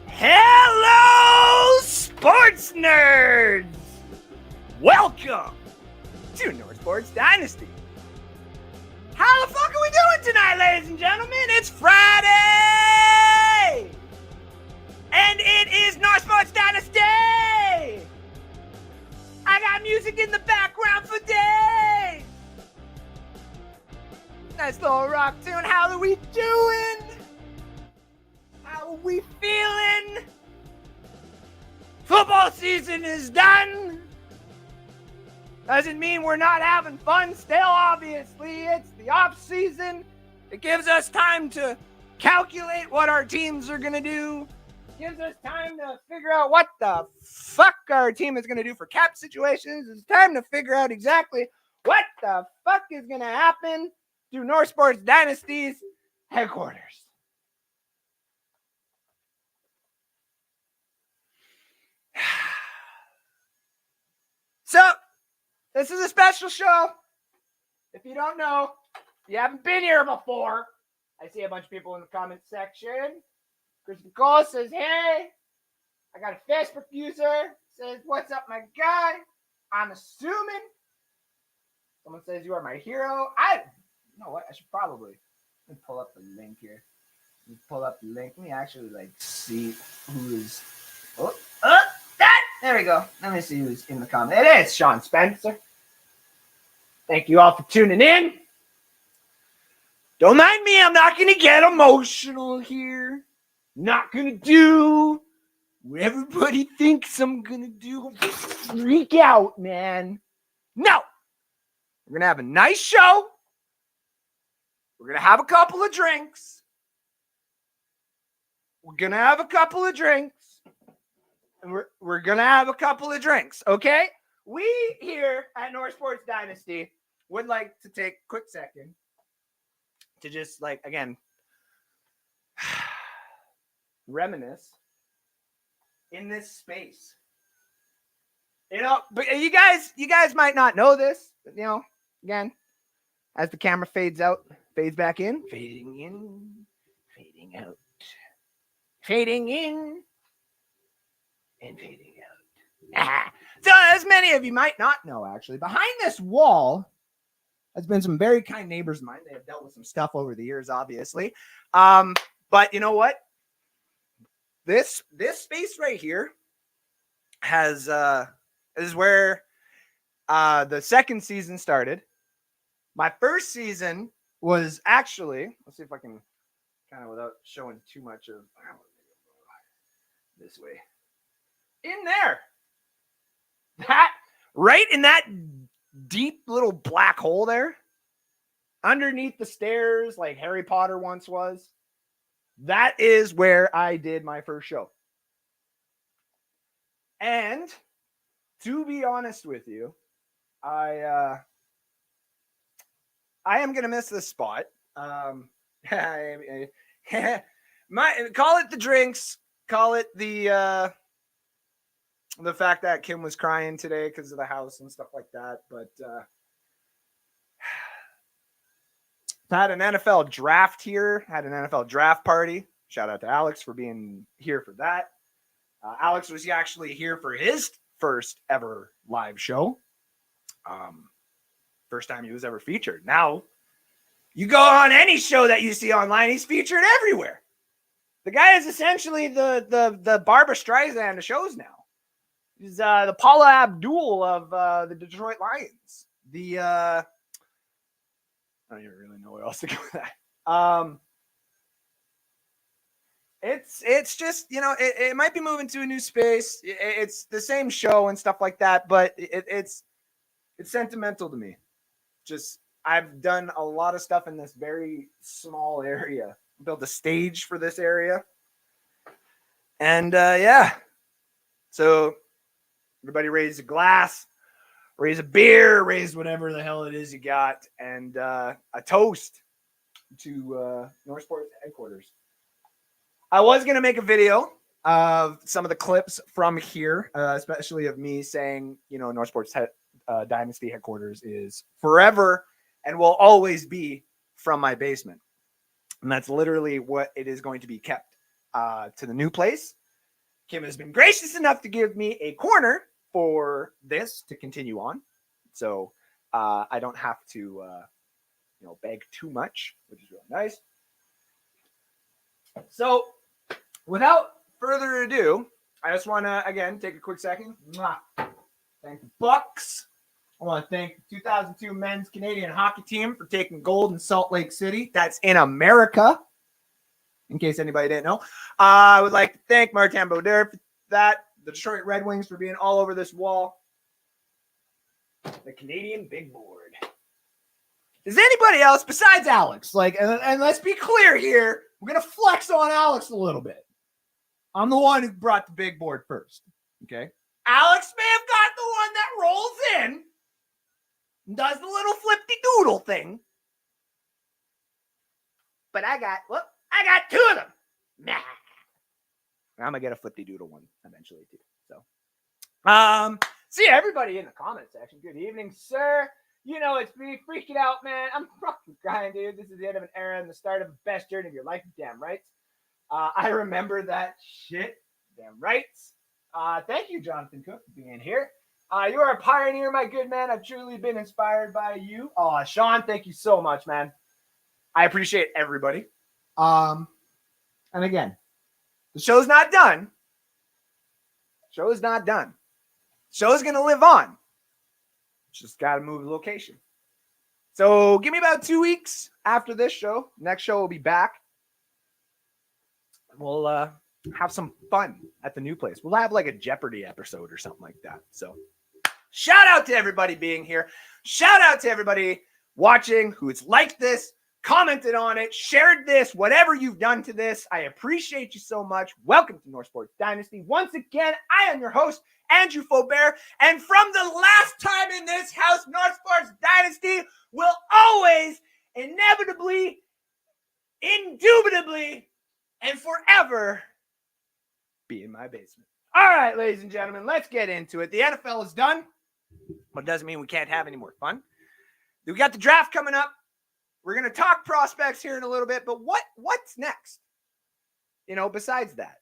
Hello, sports nerds! Welcome to North Sports Dynasty. How the fuck are we doing tonight, ladies and gentlemen? It's Friday! And it is North Sports Dynasty! I got music in the background for days! Nice little rock tune. How are we doing? How are we feeling? Football season is done. Doesn't mean we're not having fun still, obviously. It's the off season. It gives us time to calculate what our teams are going to do. It gives us time to figure out what the fuck our team is going to do for cap situations. It's time to figure out exactly what the fuck is going to happen to North Sports Dynasty's headquarters. So, this is a special show. If you don't know, if you haven't been here before, I see a bunch of people in the comment section. Chris Nicole says, hey. I got a Facebook user. Says, what's up, my guy? I'm assuming. Someone says, you are my hero. You know what? I should probably let me pull up the link here. Let me pull up the link. Let me actually, see who is. There we go. Let me see who's in the comment. It is Sean Spencer. Thank you all for tuning in. Don't mind me. I'm not going to get emotional here. Not going to do what everybody thinks I'm going to do. Freak out, man. No. We're going to have a nice show. We're going to have a couple of drinks. And we're going to have a couple of drinks, okay? We here at North Sports Dynasty would like to take a quick second to just, again, reminisce in this space. But you guys might not know this, but, again, as the camera fades back in, fading in, fading out, fading in, and fading out. So, as many of you might not know, actually, behind this wall has been some very kind neighbors of mine. They have dealt with some stuff over the years, obviously. But you know what? This space right here is where the second season started. My first season was actually, let's see if I can kind of without showing too much of this way. In there. That right in that deep little black hole there. Underneath the stairs, like Harry Potter once was. That is where I did my first show. And to be honest with you, I am gonna miss this spot. Call it the drinks, call it the fact that Kim was crying today because of the house and stuff like that. But had an NFL draft here, had an NFL draft party. Shout out to Alex for being here for that. Alex was actually here for his first ever live show. First time he was ever featured. Now, you go on any show that you see online, he's featured everywhere. The guy is essentially the Barbara Streisand of shows now. He's the Paula Abdul of the Detroit Lions. I don't even really know where else to go with that. It's just, you know, it might be moving to a new space. It's the same show and stuff like that, but it's sentimental to me. Just, I've done a lot of stuff in this very small area. Built a stage for this area. And yeah. So everybody raise a glass, raise a beer, raise whatever the hell it is you got, and a toast to North Sports headquarters. I was going to make a video of some of the clips from here, especially of me saying, you know, North Sports Dynasty headquarters is forever and will always be from my basement. And that's literally what it is going to be kept to the new place. Kim has been gracious enough to give me a corner for this to continue on. So I don't have to, beg too much, which is really nice. So without further ado, I just want to, again, take a quick second. Thank the Bucks. I want to thank the 2002 men's Canadian hockey team for taking gold in Salt Lake City. That's in America, in case anybody didn't know. I would like to thank Martin Brodeur for that. The Detroit Red Wings for being all over this wall. The Canadian big board. Is anybody else besides Alex? And let's be clear here. We're going to flex on Alex a little bit. I'm the one who brought the big board first. Okay. Alex may have got the one that rolls in, does the little flippy doodle thing. But I got two of them. Nah. I'm going to get a flippy doodle one eventually too. So, see everybody in the comment section. Good evening, sir. You know, it's me freaking out, man. I'm fucking crying, dude. This is the end of an era and the start of the best journey of your life. Damn right. I remember that shit. Damn right. Thank you, Jonathan Cook, for being here. You are a pioneer, my good man. I've truly been inspired by you. Sean, thank you so much, man. I appreciate everybody. And again, the show's not done. Show is not done. Show's going to live on. Just got to move the location. So give me about 2 weeks after this show. Next show will be back. We'll have some fun at the new place. We'll have like a Jeopardy episode or something like that. So shout out to everybody being here. Shout out to everybody watching who's liked this, commented on it, shared this, whatever you've done to this. I appreciate you so much. Welcome to North Sports Dynasty. Once again, I am your host, Andrew Faubert. And from the last time in this house, North Sports Dynasty will always, inevitably, indubitably, and forever be in my basement. All right, ladies and gentlemen, let's get into it. The NFL is done, but it doesn't mean we can't have any more fun. We got the draft coming up. We're going to talk prospects here in a little bit, but what's next? You know, besides that.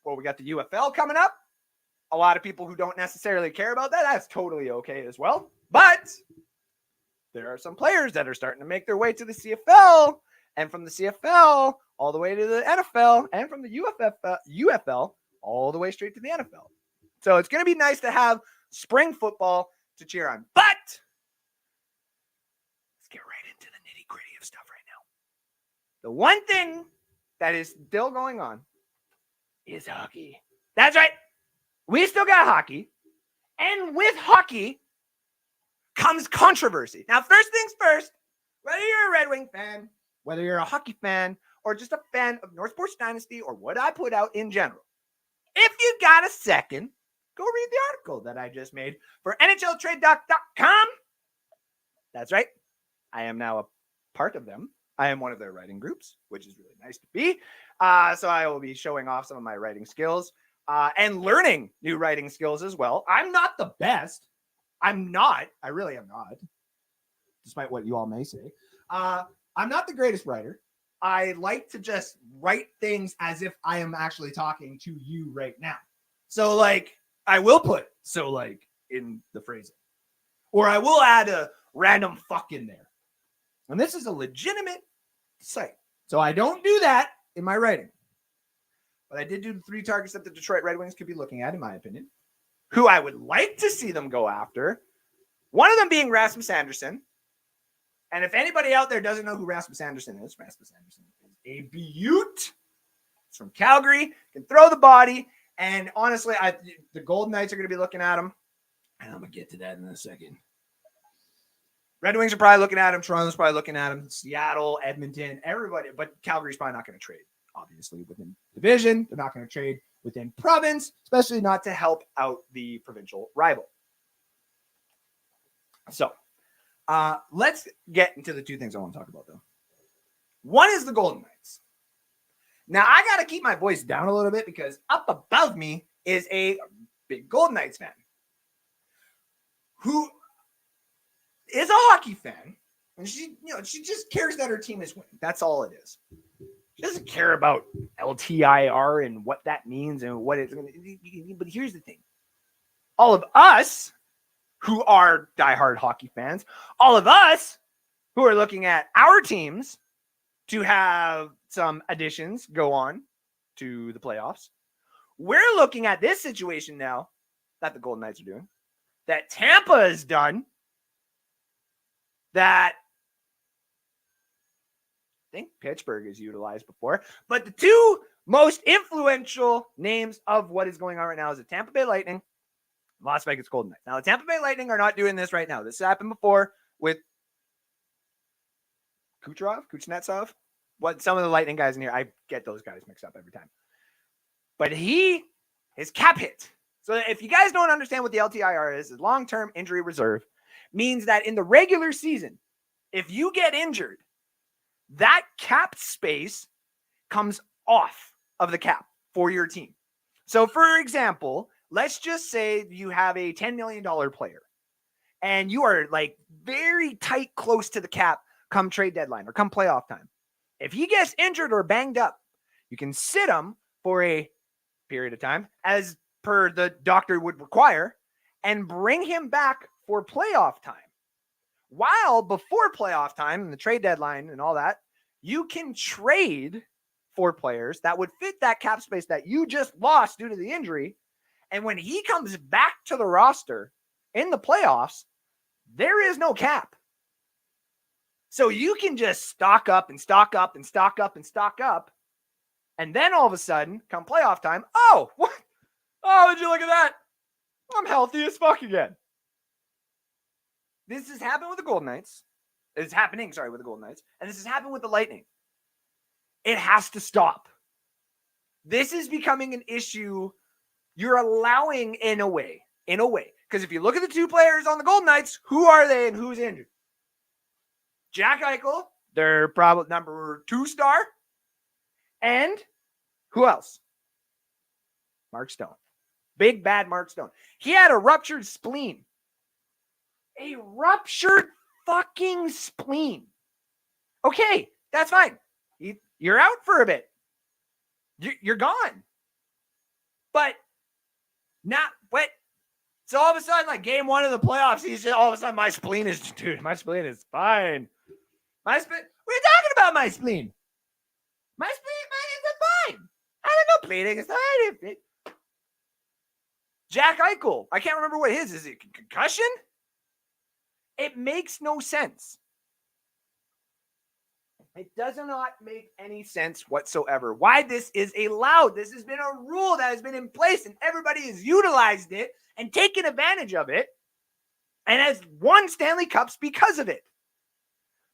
Well, we got the UFL coming up. A lot of people who don't necessarily care about that, that's totally okay as well. But there are some players that are starting to make their way to the CFL, and from the CFL all the way to the NFL, and from the UFL all the way straight to the NFL. So it's going to be nice to have spring football to cheer on. But let's get right into the nitty-gritty of stuff right now. The one thing that is still going on is hockey. That's right. We still got hockey. And with hockey comes controversy. Now, first things first, whether you're a Red Wing fan, whether you're a hockey fan, or just a fan of North Sports Dynasty or what I put out in general, if you got a second, go read the article that I just made for NHLTradeDoc.com. That's right. I am now a part of them. I am one of their writing groups, which is really nice to be. So I will be showing off some of my writing skills and learning new writing skills as well. I'm not the best. I'm not. I really am not, despite what you all may say. I'm not the greatest writer. I like to just write things as if I am actually talking to you right now. So, like, I will put "so like" in the phrasing, or I will add a random "fuck" in there. And this is a legitimate site. So I don't do that in my writing. But I did do the 3 targets that the Detroit Red Wings could be looking at, in my opinion, who I would like to see them go after. One of them being Rasmus Andersson. And if anybody out there doesn't know who Rasmus Andersson is a beaut. He's from Calgary, can throw the body. And honestly, the Golden Knights are going to be looking at him. And I'm going to get to that in a second. Red Wings are probably looking at him. Toronto's probably looking at him. Seattle, Edmonton, everybody. But Calgary's probably not going to trade, obviously, within division. They're not going to trade within province, especially not to help out the provincial rival. So let's get into the 2 things I want to talk about, though. One is the Golden Knights. Now, I got to keep my voice down a little bit because up above me is a big Golden Knights fan who is a hockey fan, and she just cares that her team is winning. That's all it is. She doesn't care about LTIR and what that means and what it's going to. But here's the thing: all of us who are diehard hockey fans, all of us who are looking at our teams to have some additions go on to the playoffs, we're looking at this situation now that the Golden Knights are doing, that Tampa has done, that I think Pittsburgh has utilized before. But the 2 most influential names of what is going on right now is the Tampa Bay Lightning, Las Vegas Golden Knights. Now, the Tampa Bay Lightning are not doing this right now. This happened before with Kuznetsov. Some of the Lightning guys in here, I get those guys mixed up every time. But his cap hit. So if you guys don't understand what the LTIR is long-term injury reserve, means that in the regular season, if you get injured, that cap space comes off of the cap for your team. So, for example, let's just say you have a $10 million player and you are like very tight, close to the cap come trade deadline or come playoff time. If he gets injured or banged up, you can sit him for a period of time as per the doctor would require and bring him back for playoff time. While before playoff time and the trade deadline and all that, you can trade for players that would fit that cap space that you just lost due to the injury. And when he comes back to the roster in the playoffs, there is no cap. So you can just stock up and stock up and stock up and stock up. And then all of a sudden, come playoff time, oh, what? Oh, would you look at that? I'm healthy as fuck again. This has happened with the Golden Knights. It's happening, with the Golden Knights. And this has happened with the Lightning. It has to stop. This is becoming an issue you're allowing in a way. Because if you look at the 2 players on the Golden Knights, who are they and who's injured? Jack Eichel, their probably number 2 star. And who else? Mark Stone. Big bad Mark Stone. He had a ruptured spleen. A ruptured fucking spleen. Okay, that's fine. You're out for a bit. You're gone. But not what? So all of a sudden, like game 1 of the playoffs, he's just all of a sudden my spleen is fine. My spleen. What are you talking about? My spleen. Mine is fine. I don't know bleeding. It's fine. Jack Eichel. I can't remember what his is. It concussion? It makes no sense. It does not make any sense whatsoever. Why this is allowed. This has been a rule that has been in place and everybody has utilized it and taken advantage of it and has won Stanley Cups because of it.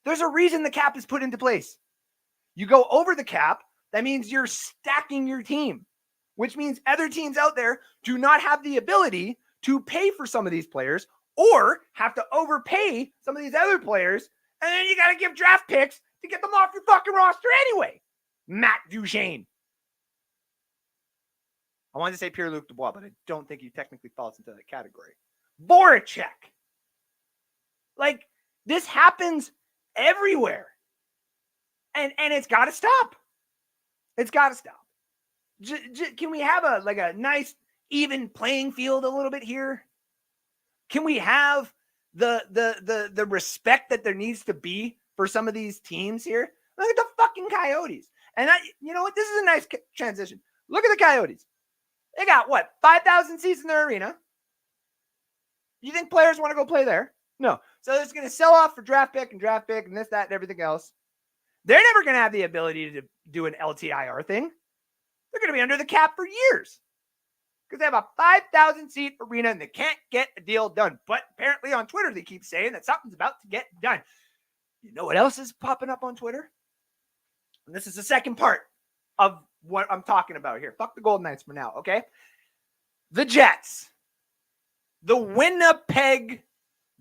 There's a reason the cap is put into place. You go over the cap, that means you're stacking your team, which means other teams out there do not have the ability to pay for some of these players or have to overpay some of these other players. And then you got to give draft picks to get them off your fucking roster anyway. Matt Duchene. I wanted to say Pierre-Luc Dubois, but I don't think he technically falls into that category. Voracek. Like, this happens everywhere. And it's got to stop. It's got to stop. Can we have a nice, even playing field a little bit here? Can we have the respect that there needs to be for some of these teams here? Look at the fucking Coyotes. And you know what? This is a nice transition. Look at the Coyotes. They got, 5,000 seats in their arena. You think players want to go play there? No. So they're just going to sell off for draft pick and this, that, and everything else. They're never going to have the ability to do an LTIR thing. They're going to be under the cap for years because they have a 5,000 seat arena and they can't get a deal done. But apparently on Twitter, they keep saying that something's about to get done. You know what else is popping up on Twitter? And this is the second part of what I'm talking about here. Fuck the Golden Knights for now, okay? The Jets. The Winnipeg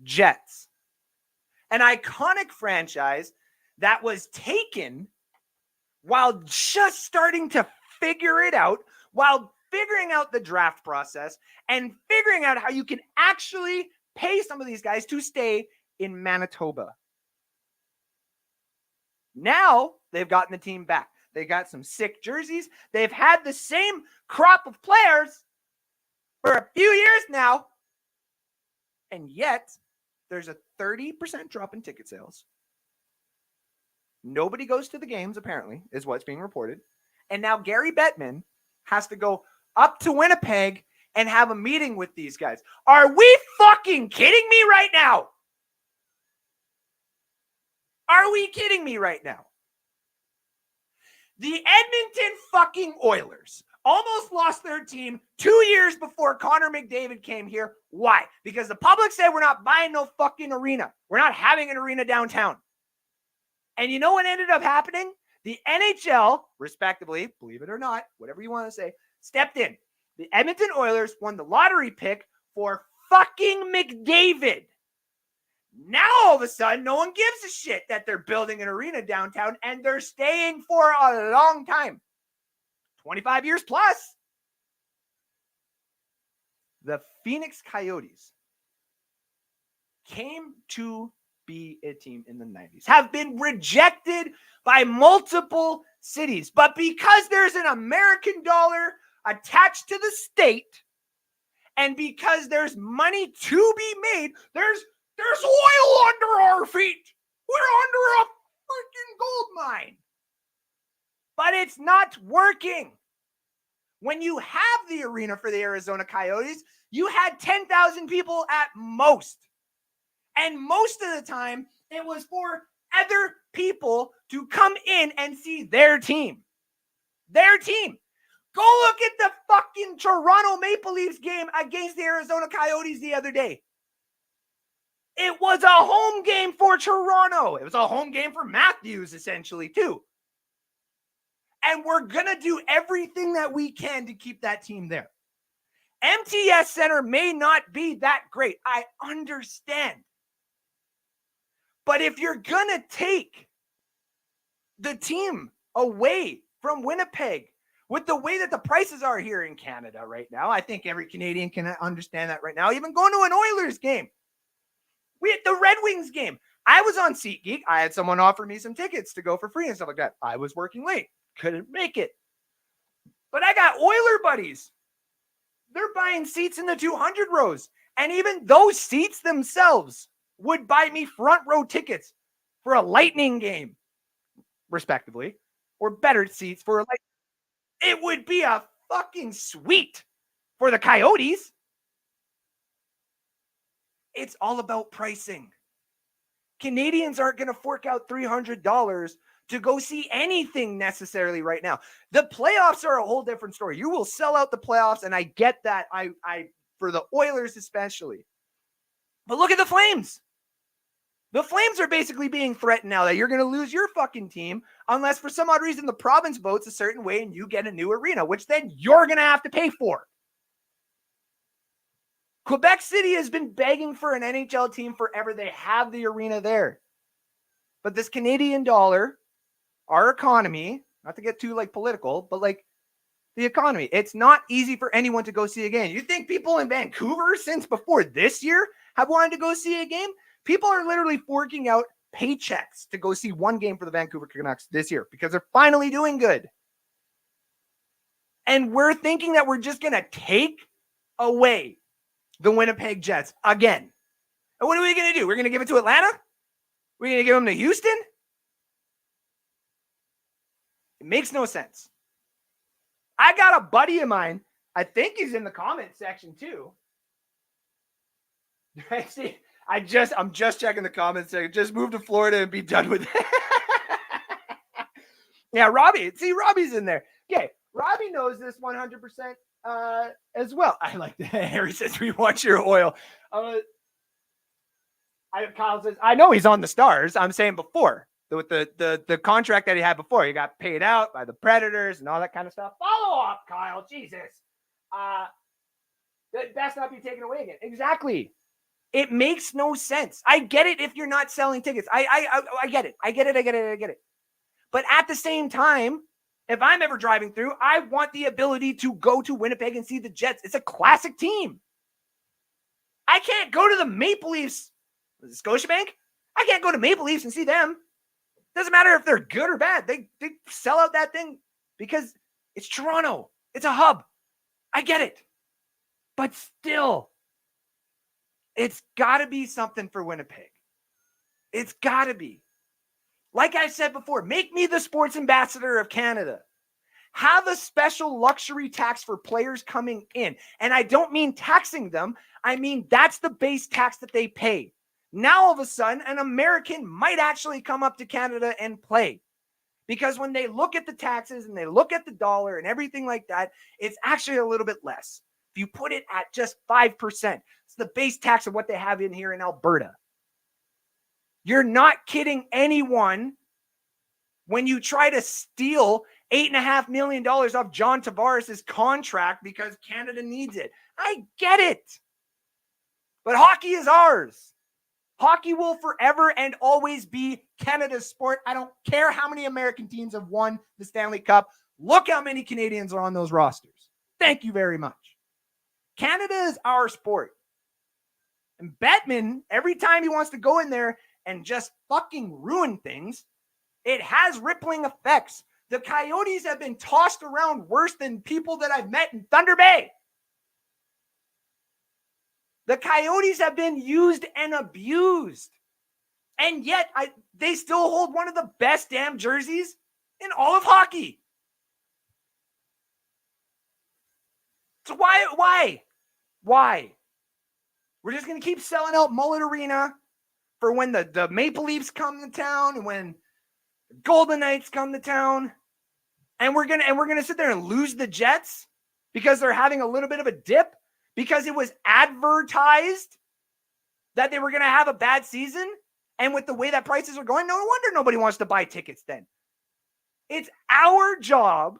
Jets. An iconic franchise that was taken while just starting to figure it out, while figuring out the draft process and figuring out how you can actually pay some of these guys to stay in Manitoba. Now they've gotten the team back. They got some sick jerseys. They've had the same crop of players for a few years now. And yet there's a 30% drop in ticket sales. Nobody goes to the games, apparently, is what's being reported. And now Gary Bettman has to go up to Winnipeg and have a meeting with these guys. Are we fucking kidding me right now? Are we kidding me right now? The Edmonton fucking Oilers almost lost their team 2 years before Connor McDavid came here. Why? Because the public said we're not buying no fucking arena. We're not having an arena downtown. And you know what ended up happening? The NHL, respectively, believe it or not, whatever you want to say, stepped in. The Edmonton Oilers won the lottery pick for fucking McDavid. Now, all of a sudden, no one gives a shit that they're building an arena downtown, and they're staying for a long time. 25 years plus. The Phoenix Coyotes came to be a team in the 90s, have been rejected by multiple cities. But because there's an American dollar attached to the state, and because there's money to be made, there's oil under our feet. We're under a freaking gold mine. But it's not working. When you have the arena for the Arizona Coyotes, you had 10,000 people at most. And most of the time, it was for other people to come in and see their team. Their team. Go look at the fucking Toronto Maple Leafs game against the Arizona Coyotes the other day. It was a home game for Toronto. It was a home game for Matthews, essentially, too. And we're going to do everything that we can to keep that team there. MTS Center may not be that great. I understand. But if you're going to take the team away from Winnipeg with the way that the prices are here in Canada right now, I think every Canadian can understand that right now. Even going to an Oilers game. We had the Red Wings game. I was on SeatGeek. I had someone offer me some tickets to go for free and stuff like that. I was working late. Couldn't make it. But I got Oiler buddies. They're buying seats in the 200 rows. And even those seats themselves would buy me front row tickets for a Lightning game, respectively, or better seats for a Lightning. It would be a fucking sweet for the Coyotes. It's all about pricing. Canadians aren't going to fork out $300 to go see anything necessarily right now. The playoffs are a whole different story. You will sell out the playoffs, and I get that. I for the Oilers especially. But look at the Flames. The Flames are basically being threatened now that you're going to lose your fucking team unless for some odd reason the province votes a certain way and you get a new arena, which then you're going to have to pay for. Quebec City has been begging for an NHL team forever. They have the arena there. But this Canadian dollar, our economy, not to get too like political, but like the economy, it's not easy for anyone to go see a game. You think people in Vancouver since before this year have wanted to go see a game? People are literally forking out paychecks to go see one game for the Vancouver Canucks this year because they're finally doing good. And we're thinking that we're just going to take away the Winnipeg Jets again. And what are we going to do? We're going to give it to Atlanta? We're going to give them to Houston? It makes no sense. I got a buddy of mine. I think he's in the comment section too. See, I'm just checking the comments section. Just move to Florida and be done with it. Yeah, Robbie. See, Robbie's in there. Okay, Robbie knows this 100% as well. I like that. Harry says, "We want your oil." Kyle says, "I know he's on the Stars." I'm saying before with the contract that he had before, he got paid out by the Predators and all that kind of stuff. Follow up, Kyle. Jesus, that's not be taken away again. Exactly. It makes no sense. I get it if you're not selling tickets. I get it. I get it. But at the same time, if I'm ever driving through, I want the ability to go to Winnipeg and see the Jets. It's a classic team. I can't go to the Maple Leafs, Scotiabank. I can't go to Maple Leafs and see them. Doesn't matter if they're good or bad. They sell out that thing because it's Toronto. It's a hub. I get it. But still, it's got to be something for Winnipeg. It's got to be. Like I said before, make me the sports ambassador of Canada. Have a special luxury tax for players coming in. And I don't mean taxing them. I mean, that's the base tax that they pay. Now, all of a sudden, an American might actually come up to Canada and play. Because when they look at the taxes and they look at the dollar and everything like that, it's actually a little bit less. If you put it at just 5%, it's the base tax of what they have in here in Alberta. You're not kidding anyone when you try to steal $8.5 million off John Tavares' contract because Canada needs it. I get it. But hockey is ours. Hockey will forever and always be Canada's sport. I don't care how many American teams have won the Stanley Cup. Look how many Canadians are on those rosters. Thank you very much. Canada is our sport. And Bettman, every time he wants to go in there and just fucking ruin things, it has rippling effects. The Coyotes have been tossed around worse than people that I've met in Thunder Bay. The Coyotes have been used and abused. And yet, they still hold one of the best damn jerseys in all of hockey. So why? We're just going to keep selling out Mullet Arena for when the Maple Leafs come to town and when Golden Knights come to town. And we're gonna sit there and lose the Jets because they're having a little bit of a dip because it was advertised that they were gonna have a bad season. And with the way that prices are going, no wonder nobody wants to buy tickets then. It's our job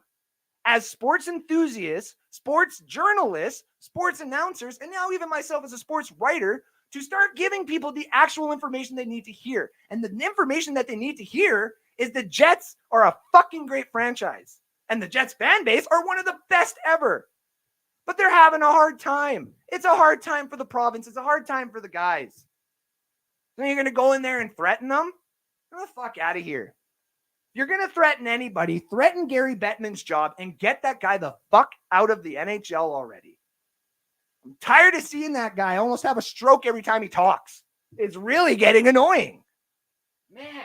as sports enthusiasts, sports journalists, sports announcers, and now even myself as a sports writer to start giving people the actual information they need to hear. And the information that they need to hear is the Jets are a fucking great franchise. And the Jets fan base are one of the best ever. But they're having a hard time. It's a hard time for the province. It's a hard time for the guys. Then you're going to go in there and threaten them? Get the fuck out of here. If you're going to threaten anybody, threaten Gary Bettman's job and get that guy the fuck out of the NHL already. I'm tired of seeing that guy almost have a stroke every time he talks. It's really getting annoying. Man.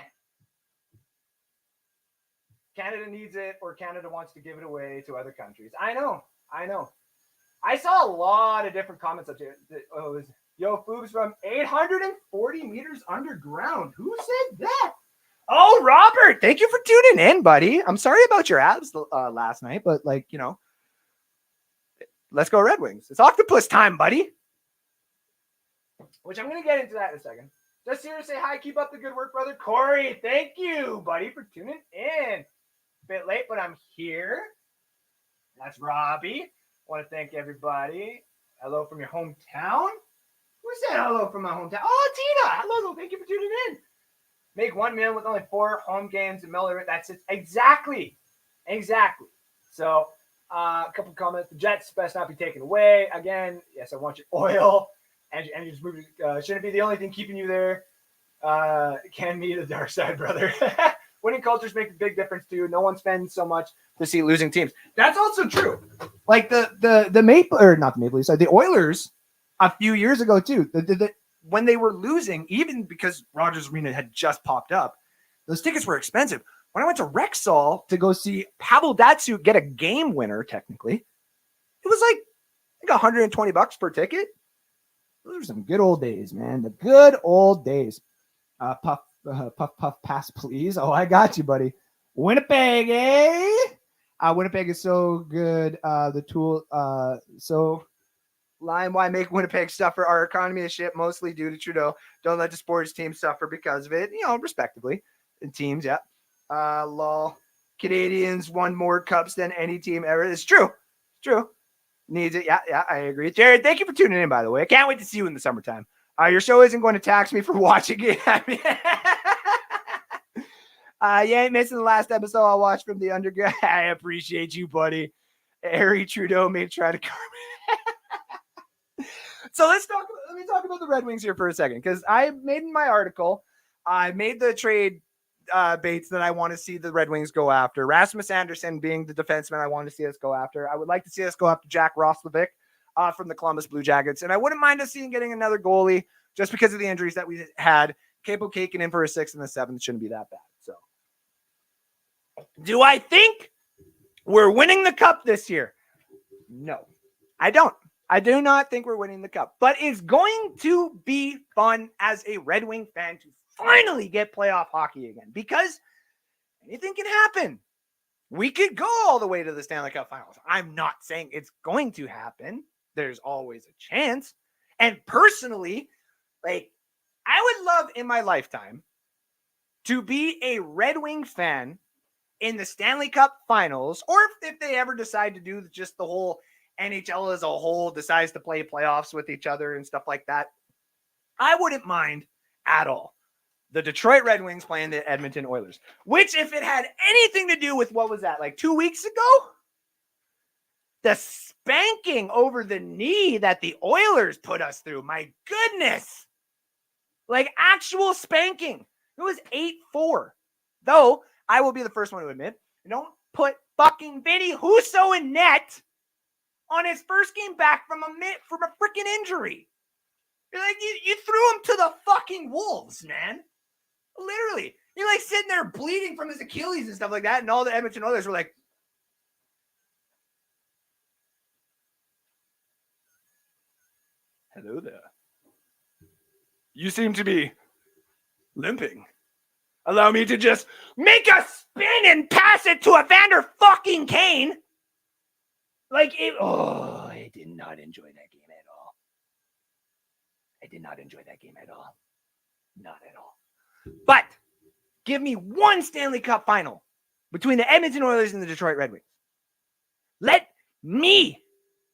Canada needs it or Canada wants to give it away to other countries. I know. I saw a lot of different comments up there. Oh, it was, yo, Foobs from 840 meters underground. Who said that? Oh, Robert, thank you for tuning in, buddy. I'm sorry about your abs last night, but let's go Red Wings. It's octopus time, buddy. Which I'm going to get into that in a second. Just here to say hi. Keep up the good work, brother. Corey, thank you, buddy, for tuning in. Bit late, but I'm here. That's Robbie. Want to thank everybody. Hello from your hometown. Who said hello from my hometown? Oh, Tina. Hello. Thank you for tuning in. Make $1 million with only 4 home games in Miller. That's it. Exactly. So, a couple comments. The Jets best not be taken away. Again, yes, I want your oil. And you just moved. Shouldn't be the only thing keeping you there. Can be the dark side, brother. Winning cultures make a big difference too. No one spends so much to see losing teams. That's also true. Like the Maple, or not the Maple Leafs, the Oilers a few years ago too. When they were losing, even because Rogers Arena had just popped up, those tickets were expensive. When I went to Rexall to go see Pavel Datsyuk get a game winner, technically, it was like $120 per ticket. Those are some good old days, man. The good old days. Puff, pass, please. Oh, I got you, buddy. Winnipeg, eh? Winnipeg is so good. The tool, so line why make Winnipeg suffer. Our economy is shit, mostly due to Trudeau. Don't let the sports team suffer because of it. Respectively. And teams, yeah. Lol. Canadians won more cups than any team ever. It's true. Needs it. Yeah, I agree. Jared, thank you for tuning in, by the way. I can't wait to see you in the summertime. Your show isn't going to tax me for watching it. You ain't missing the last episode I watched from the undergrad. I appreciate you, buddy. Harry Trudeau may try to cover me. So let me talk about the Red Wings here for a second, because I made in my article, I made the trade baits that I want to see the Red Wings go after. Rasmus Anderson being the defenseman I want to see us go after. I would like to see us go after Jack Roslovic from the Columbus Blue Jackets. And I wouldn't mind us seeing getting another goalie just because of the injuries that we had. Capo Cakin in for a 6th and a 7th shouldn't be that bad. So, do I think we're winning the cup this year? No, I don't. I do not think we're winning the cup, but it's going to be fun as a Red Wing fan to finally get playoff hockey again, because anything can happen. We could go all the way to the Stanley Cup Finals. I'm not saying it's going to happen. There's always a chance. And personally, I would love in my lifetime to be a Red Wing fan in the Stanley Cup Finals, or if they ever decide to do just the whole NHL as a whole decides to play playoffs with each other and stuff like that, I wouldn't mind at all the Detroit Red Wings playing the Edmonton Oilers, which, if it had anything to do with, what was that, 2 weeks ago? The spanking over the knee that the Oilers put us through. My goodness. Actual spanking. It was 8-4. Though, I will be the first one to admit, don't put fucking Vinny Husso in net on his first game back from a freaking injury. You threw him to the fucking wolves, man. Literally. You're sitting there bleeding from his Achilles and stuff like that, and all the Edmonton Oilers were like, hello there. You seem to be limping. Allow me to just make a spin and pass it to Evander fucking Kane. I did not enjoy that game at all. Not at all. But give me one Stanley Cup final between the Edmonton Oilers and the Detroit Red Wings. Let me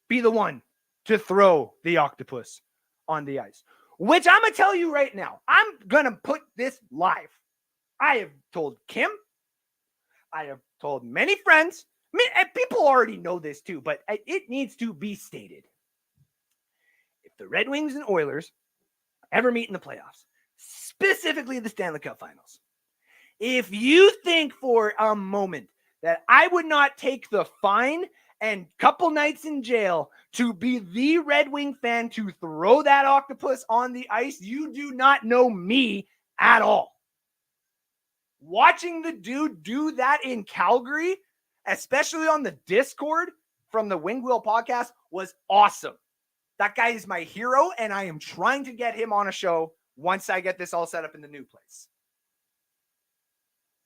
be the one to throw the octopus on the ice, which I'm going to tell you right now. I'm going to put this live. I have told Kim. I have told many friends. People already know this too, but it needs to be stated. If the Red Wings and Oilers ever meet in the playoffs, specifically the Stanley Cup Finals, if you think for a moment that I would not take the fine and couple nights in jail to be the Red Wing fan to throw that octopus on the ice, you do not know me at all. Watching the dude do that in Calgary, especially on the Discord from the Wing Wheel podcast, was awesome. That guy is my hero, and I am trying to get him on a show once I get this all set up in the new place.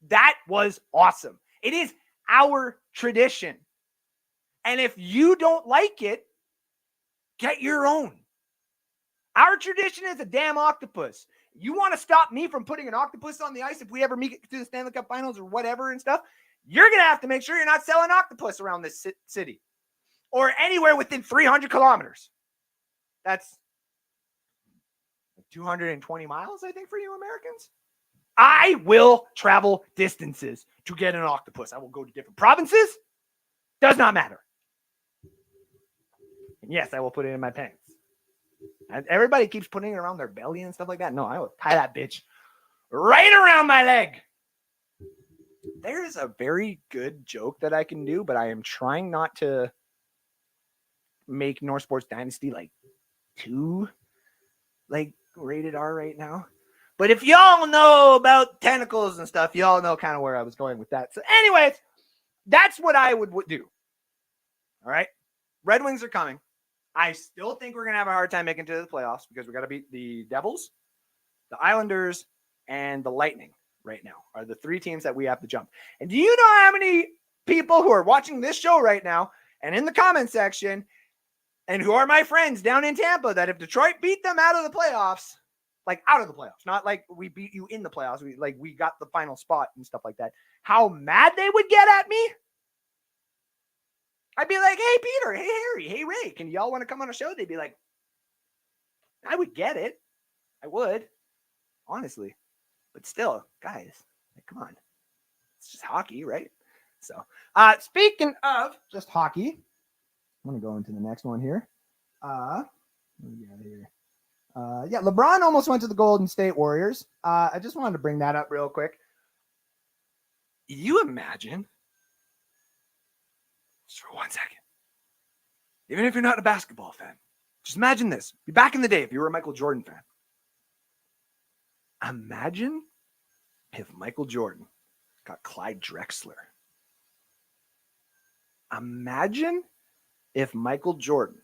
That was awesome. It is our tradition. And if you don't like it, get your own. Our tradition is a damn octopus. You want to stop me from putting an octopus on the ice if we ever make it to the Stanley Cup Finals or whatever and stuff? You're going to have to make sure you're not selling octopus around this city or anywhere within 300 kilometers. That's 220 miles, I think, for you Americans. I will travel distances to get an octopus. I will go to different provinces. Does not matter. And yes, I will put it in my pants. And everybody keeps putting it around their belly and stuff like that. No, I will tie that bitch right around my leg. There is a very good joke that I can do, but I am trying not to make North Sports Dynasty like too like rated R right now. But if y'all know about tentacles and stuff, y'all know kind of where I was going with that. So anyways, that's what I would do. All right. Red Wings are coming. I still think we're going to have a hard time making it to the playoffs because we got to beat the Devils, the Islanders, and the Lightning right now are the three teams that we have to jump. And do you know how many people who are watching this show right now and in the comment section and who are my friends down in Tampa that if Detroit beat them out of the playoffs, like out of the playoffs, not like we beat you in the playoffs, we got the final spot and stuff like that, how mad they would get at me? I'd be like, hey, Peter, hey, Harry, hey, Ray, can y'all want to come on a show? They'd be like, I would get it. I would, honestly. But still, guys, like, come on. It's just hockey, right? So, speaking of just hockey, I'm going to go into the next one here. What do we got here? Yeah, LeBron almost went to the Golden State Warriors. I just wanted to bring that up real quick. You imagine, just for 1 second, even if you're not a basketball fan, just imagine this. Back in the day, if you were a Michael Jordan fan, imagine if Michael Jordan got Clyde Drexler. Imagine if Michael Jordan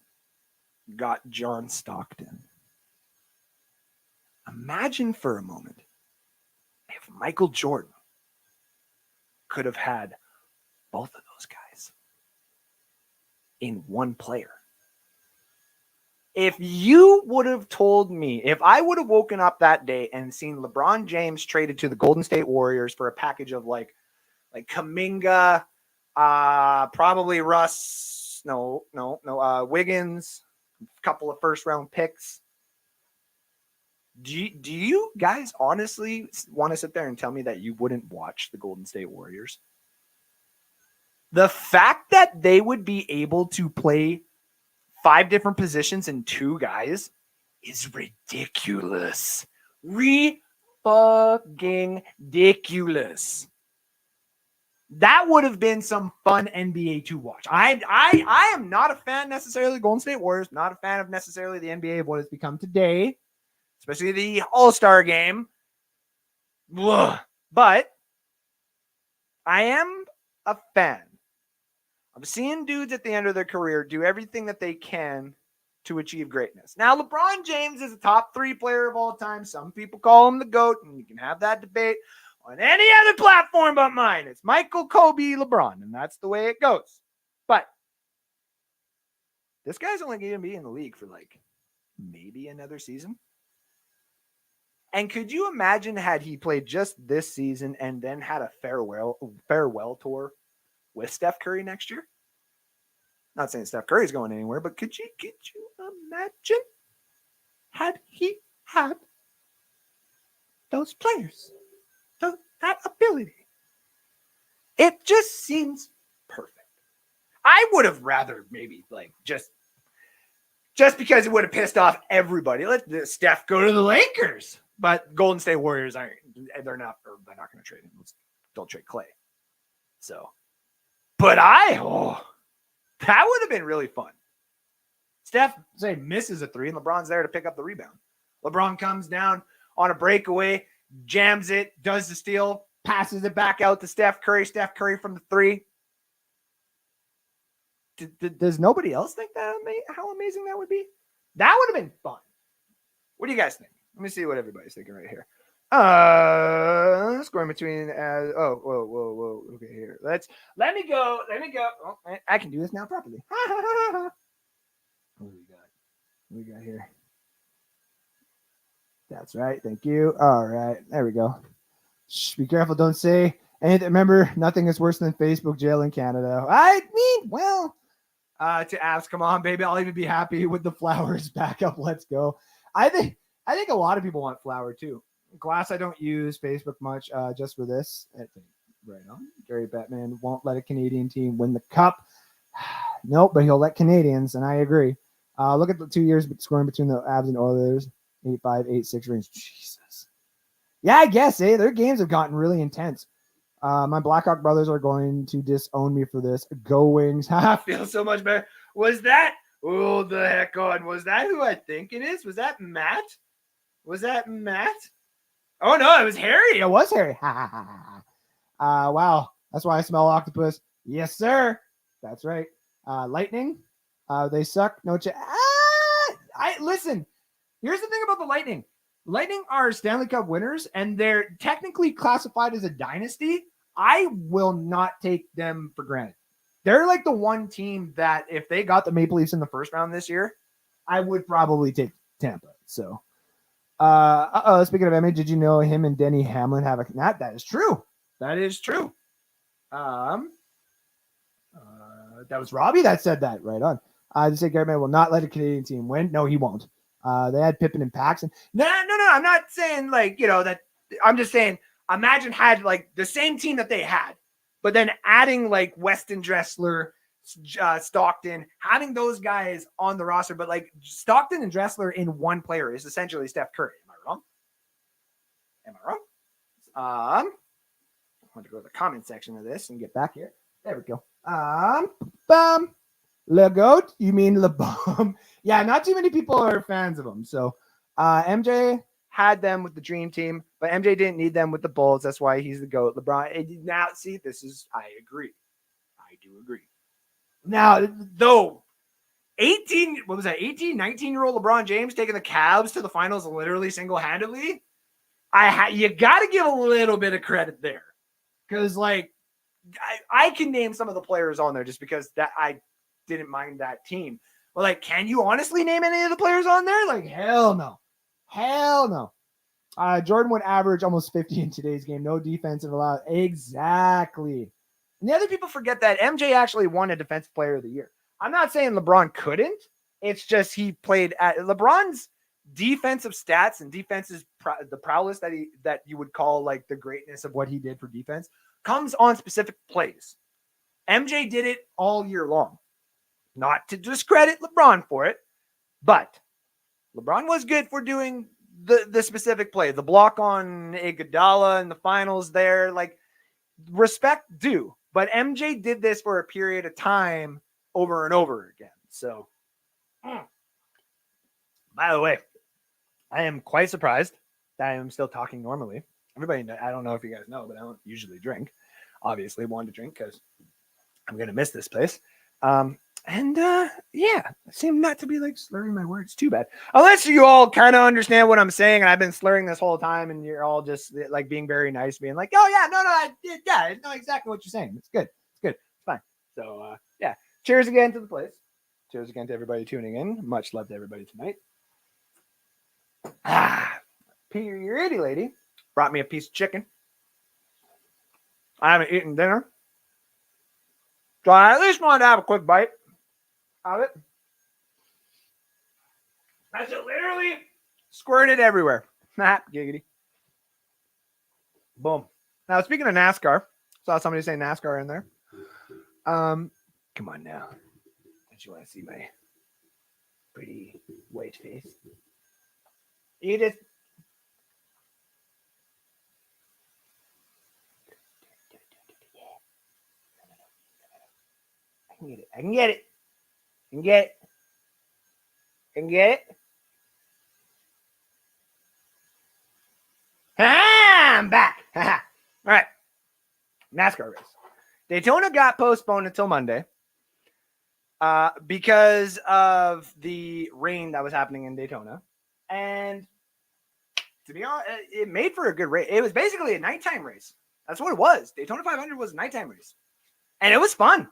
got John Stockton. Imagine for a moment if Michael Jordan could have had both of those guys in one player. If you would have told me, if I would have woken up that day and seen LeBron James traded to the Golden State Warriors for a package of like Kuminga, probably Wiggins, a couple of first round picks. Do you guys honestly want to sit there and tell me that you wouldn't watch the Golden State Warriors? The fact that they would be able to play 5 different positions in 2 guys is ridiculous. Fucking ridiculous. That would have been some fun NBA to watch. I am not a fan necessarily of the Golden State Warriors, not a fan of necessarily the NBA of what it's become today, especially the All-Star game. Ugh. But I am a fan of seeing dudes at the end of their career do everything that they can to achieve greatness. Now, LeBron James is a top 3 player of all time. Some people call him the GOAT, and you can have that debate on any other platform but mine. It's Michael, Kobe, LeBron, and that's the way it goes. But this guy's only going to be in the league for like maybe another season. And could you imagine had he played just this season and then had a farewell tour with Steph Curry next year? Not saying Steph Curry's going anywhere, but could you imagine had he had those players, that ability? It just seems perfect. I would have rather maybe like just because it would have pissed off everybody. Let Steph go to the Lakers. But Golden State Warriors they're not going to trade him. Don't trade Clay. So, but that would have been really fun. Steph, say, misses a 3, and LeBron's there to pick up the rebound. LeBron comes down on a breakaway, jams it, does the steal, passes it back out to Steph Curry. Steph Curry from the 3. Does nobody else think that how amazing that would be? That would have been fun. What do you guys think? Let me see what everybody's thinking right here. Scoring between whoa. Okay, here. Let me go. Oh, I can do this now properly. What do we got? What do we got here? That's right. Thank you. All right. There we go. Shh, be careful. Don't say anything. Remember, nothing is worse than Facebook jail in Canada. I mean, well, to Avs, come on, baby. I'll even be happy with the Flowers backup. Let's go. I think a lot of people want Flower too. Glass, I don't use Facebook much, just for this. I think right on. Gary Bettman won't let a Canadian team win the cup. Nope, but he'll let Canadians, and I agree. Look at the 2 years scoring between the Avs and Oilers. 8-5, 8-6 range. Jesus. Yeah, I guess, their games have gotten really intense. My Blackhawk brothers are going to disown me for this. Go Wings. I feel so much better. Was that? Oh, the heck on. Was that who I think it is? Was that Matt? Was that Matt? Oh, no, it was Harry. It was Harry. Wow. That's why I smell octopus. Yes, sir. That's right. Lightning. They suck. No listen. Here's the thing about the Lightning. Lightning are Stanley Cup winners, and they're technically classified as a dynasty. I will not take them for granted. They're like the one team that if they got the Maple Leafs in the first round this year, I would probably take Tampa. So, speaking of Emmy, did you know him and Denny Hamlin have a that is true. That is true. That was Robbie that said that. Right on. I just say Garrett May will not let a Canadian team win. No, he won't. They had Pippen and Paxton. No. I'm not saying that. I'm just saying. Imagine had like the same team that they had, but then adding like Weston Dressler, Stockton, having those guys on the roster, but like Stockton and Dressler in one player is essentially Steph Curry. Am I wrong? I want to go to the comment section of this and get back here. There we go. Le Goat, you mean LeBum? Yeah, not too many people are fans of him. So MJ had them with the Dream Team, but MJ didn't need them with the Bulls. That's why he's the GOAT. LeBron, now see, I agree. I do agree. Now, though, 19-year-old LeBron James taking the Cavs to the finals literally single-handedly, you got to give a little bit of credit there. Because, like, I can name some of the players on there just because that I didn't mind that team. But, like, can you honestly name any of the players on there? Like, hell no. Hell no. Jordan would average almost 50 in today's game. No defensive allowed. Exactly. And the other people forget that MJ actually won a Defensive Player of the Year. I'm not saying LeBron couldn't. It's just he played at LeBron's defensive stats and defense's the prowess that you would call like the greatness of what he did for defense comes on specific plays. MJ did it all year long. Not to discredit LeBron for it, but LeBron was good for doing the specific play, the block on Iguodala in the finals there, like respect due. But MJ did this for a period of time over and over again. So, by the way, I am quite surprised that I am still talking normally. Everybody, I don't know if you guys know, but I don't usually drink. Obviously, wanted to drink because I'm going to miss this place. Yeah, I seem not to be like slurring my words too bad. Unless you all kind of understand what I'm saying, and I've been slurring this whole time, and you're all just like being very nice, being like, "Oh yeah, no, I know exactly what you're saying. It's good, it's fine." So yeah, cheers again to the place. Cheers again to everybody tuning in. Much love to everybody tonight. Pretty lady brought me a piece of chicken. I haven't eaten dinner, so I at least wanted to have a quick bite of it. As it literally squirted everywhere. Giggity. Boom. Now, speaking of NASCAR, saw somebody say NASCAR in there. Come on now. Don't you want to see my pretty white face? Eat it. I can get it. I can get it. I'm back. All right. NASCAR race. Daytona got postponed until Monday because of the rain that was happening in Daytona. And to be honest, it made for a good race. It was basically a nighttime race. That's what it was. Daytona 500 was a nighttime race. And it was fun.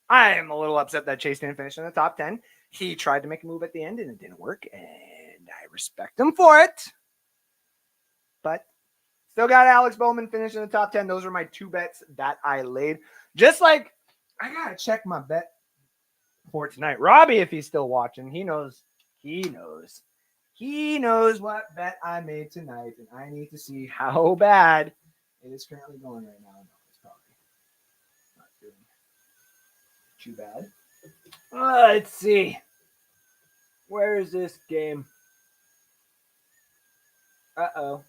I am a little upset that Chase didn't finish in the top 10. He tried to make a move at the end and it didn't work. And I respect him for it. but still got Alex Bowman finishing in the top 10. Those are my 2 bets that I laid. Just like I gotta check my bet for tonight. Robbie, if he's still watching, he knows what bet I made tonight, and I need to see how bad it is currently going right now. No, it's probably not doing too bad. Let's see. Where is this game? Uh-oh.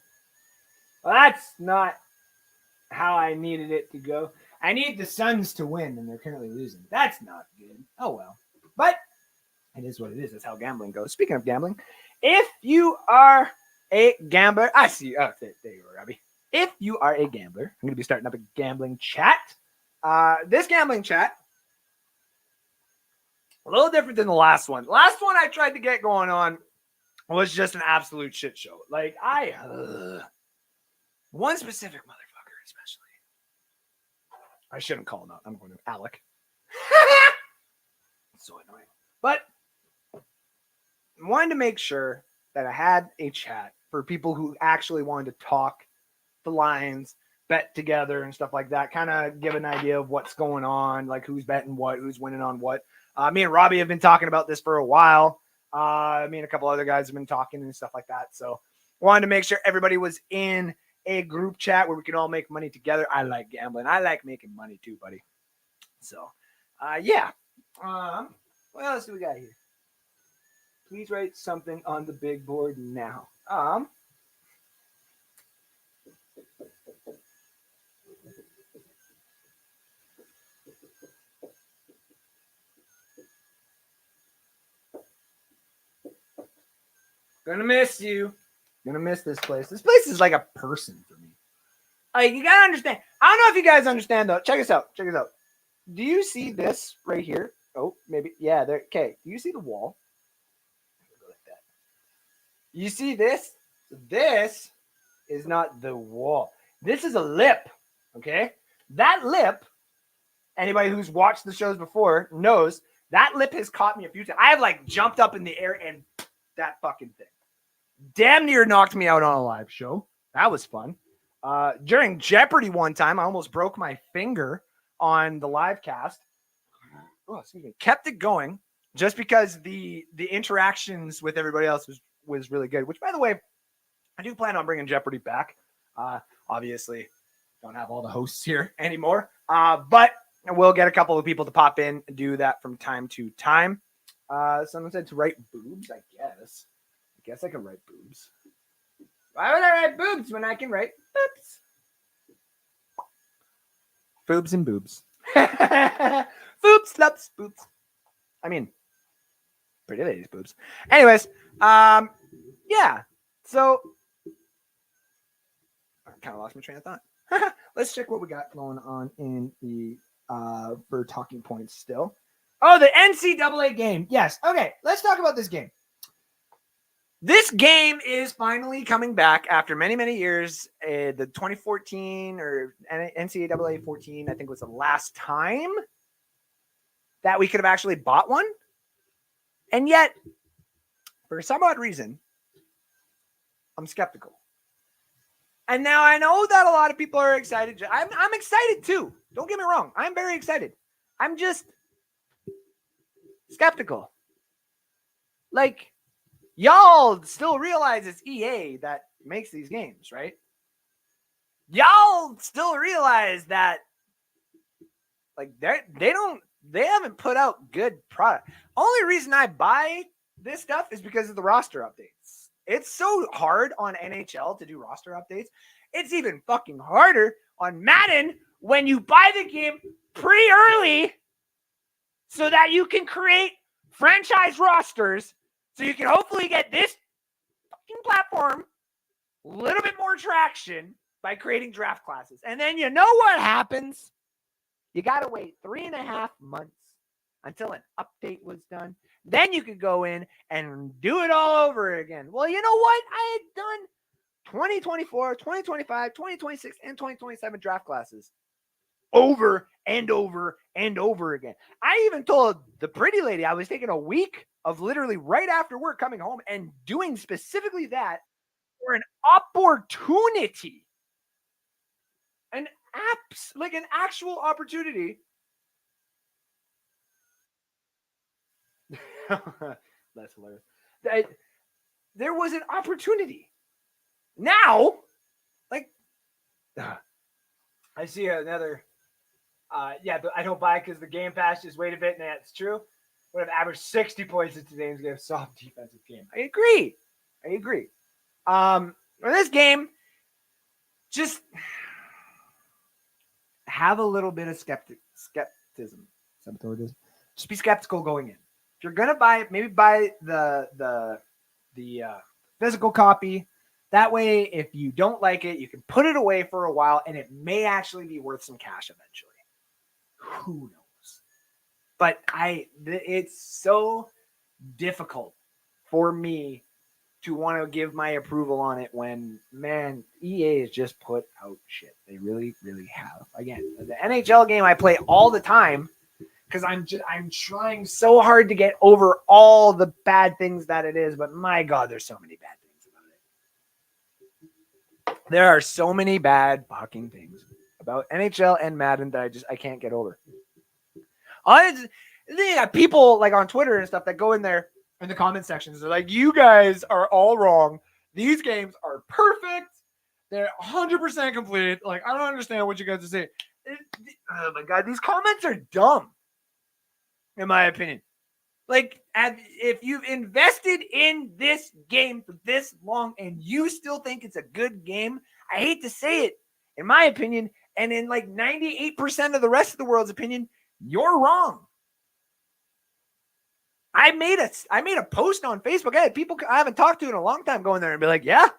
Well, that's not how I needed it to go. I need the Suns to win, and they're currently losing. That's not good. Oh, well. But it is what it is. That's how gambling goes. Speaking of gambling, if you are a gambler, I see. Oh, there you go, Robbie. If you are a gambler, I'm going to be starting up a gambling chat. This gambling chat, a little different than the last one. Last one I tried to get going on was just an absolute shit show. Like, one specific motherfucker, especially. I shouldn't call him out. I'm going to Alec. It's so annoying. But I wanted to make sure that I had a chat for people who actually wanted to talk the lines, bet together and stuff like that, kind of give an idea of what's going on, like who's betting what, who's winning on what. Me and Robbie have been talking about this for a while. Me and a couple other guys have been talking and stuff like that. So I wanted to make sure everybody was in a group chat where we can all make money together. I like gambling. I like making money too, buddy. So, yeah. What else do we got here? Please write something on the big board now. Gonna miss you. Gonna miss this place. This place is like a person for me. Like, you gotta understand. I don't know if you guys understand though. Check this out. Check this out. Do you see this right here? Oh, maybe. Yeah, there. Okay. Do you see the wall? Go like that. You see this? This is not the wall. This is a lip. Okay? That lip, anybody who's watched the shows before knows that lip has caught me a few times. I have like jumped up in the air and that fucking thing damn near knocked me out on a live show. That was fun. During Jeopardy one time, I almost broke my finger on the live cast. Oh, excuse me. Kept it going just because the interactions with everybody else was really good, which, by the way, I do plan on bringing Jeopardy back. Obviously, don't have all the hosts here anymore, but we'll get a couple of people to pop in and do that from time to time. Someone said to write boobs, I guess. I guess I can write boobs. Why would I write boobs when I can write boobs? Boobs and boobs. Boobs, sluts, boobs. I mean, pretty ladies' boobs. Anyways, yeah. So, I kind of lost my train of thought. Let's check what we got going on in the for talking points still. Oh, the NCAA game. Yes. Okay, let's talk about this game. This game is finally coming back after many, many years. The 2014 or NCAA 14, I think, was the last time that we could have actually bought one. And yet, for some odd reason, I'm skeptical. And now I know that a lot of people are excited. I'm excited too. Don't get me wrong. I'm very excited. I'm just skeptical. Like, y'all still realize it's EA that makes these games, right? Y'all still realize that, like, they haven't put out good product. Only reason I buy this stuff is because of the roster updates. It's so hard on NHL to do roster updates. It's even fucking harder on Madden when you buy the game pretty early so that you can create franchise rosters so you can hopefully get this fucking platform a little bit more traction by creating draft classes. And then you know what happens? You got to wait 3.5 months until an update was done. Then you could go in and do it all over again. Well, you know what? I had done 2024, 2025, 2026, and 2027 draft classes over and over and over again. I even told the pretty lady I was taking a week of literally right after work coming home and doing specifically that for an opportunity, an actual opportunity. That's hilarious. There was an opportunity. Now, like, I see another. Yeah, but I don't buy it because the Game Pass just wait a bit, and that's true. Would have averaged 60 points in today's game. Soft defensive game. I agree. In this game, just have a little bit of skepticism. Just be skeptical going in. If you're gonna buy it, maybe buy the physical copy. That way, if you don't like it, you can put it away for a while, and it may actually be worth some cash eventually. Who knows? But it's so difficult for me to want to give my approval on it when, man, EA has just put out shit. They really, really have. Again, the NHL game I play all the time because I'm trying so hard to get over all the bad things that it is. But my God, there's so many bad things about it. There are so many bad fucking things about NHL and Madden that I can't get over. They got people like on Twitter and stuff that go in there in the comment sections. They're like, you guys are all wrong. These games are perfect. They're 100% complete. Like, I don't understand what you guys are saying. Oh my God, these comments are dumb, in my opinion. Like, if you've invested in this game for this long and you still think it's a good game, I hate to say it, in my opinion, and in like 98% of the rest of the world's opinion, you're wrong. I made a post on Facebook. I had people I haven't talked to in a long time go in there and be like, yeah,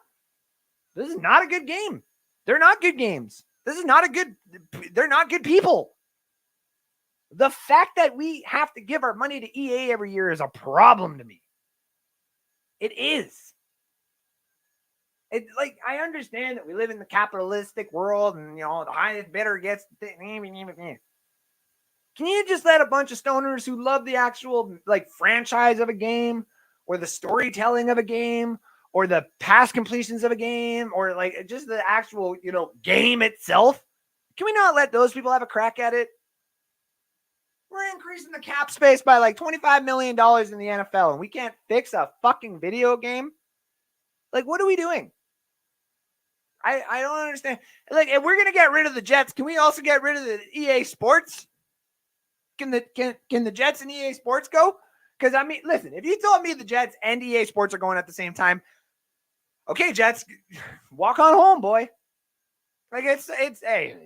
this is not a good game. They're not good games. They're not good people. The fact that we have to give our money to EA every year is a problem to me. It is. It's like, I understand that we live in the capitalistic world and, the highest bidder gets the thing. Can you just let a bunch of stoners who love the actual like franchise of a game or the storytelling of a game or the past completions of a game or like just the actual, game itself? Can we not let those people have a crack at it? We're increasing the cap space by like $25 million in the NFL and we can't fix a fucking video game? Like, what are we doing? I don't understand. Like, if we're going to get rid of the Jets, can we also get rid of the EA Sports? Can the Jets and EA Sports go? Because, I mean, listen, if you told me the Jets and EA Sports are going at the same time, okay, Jets, walk on home, boy. Like, it's hey.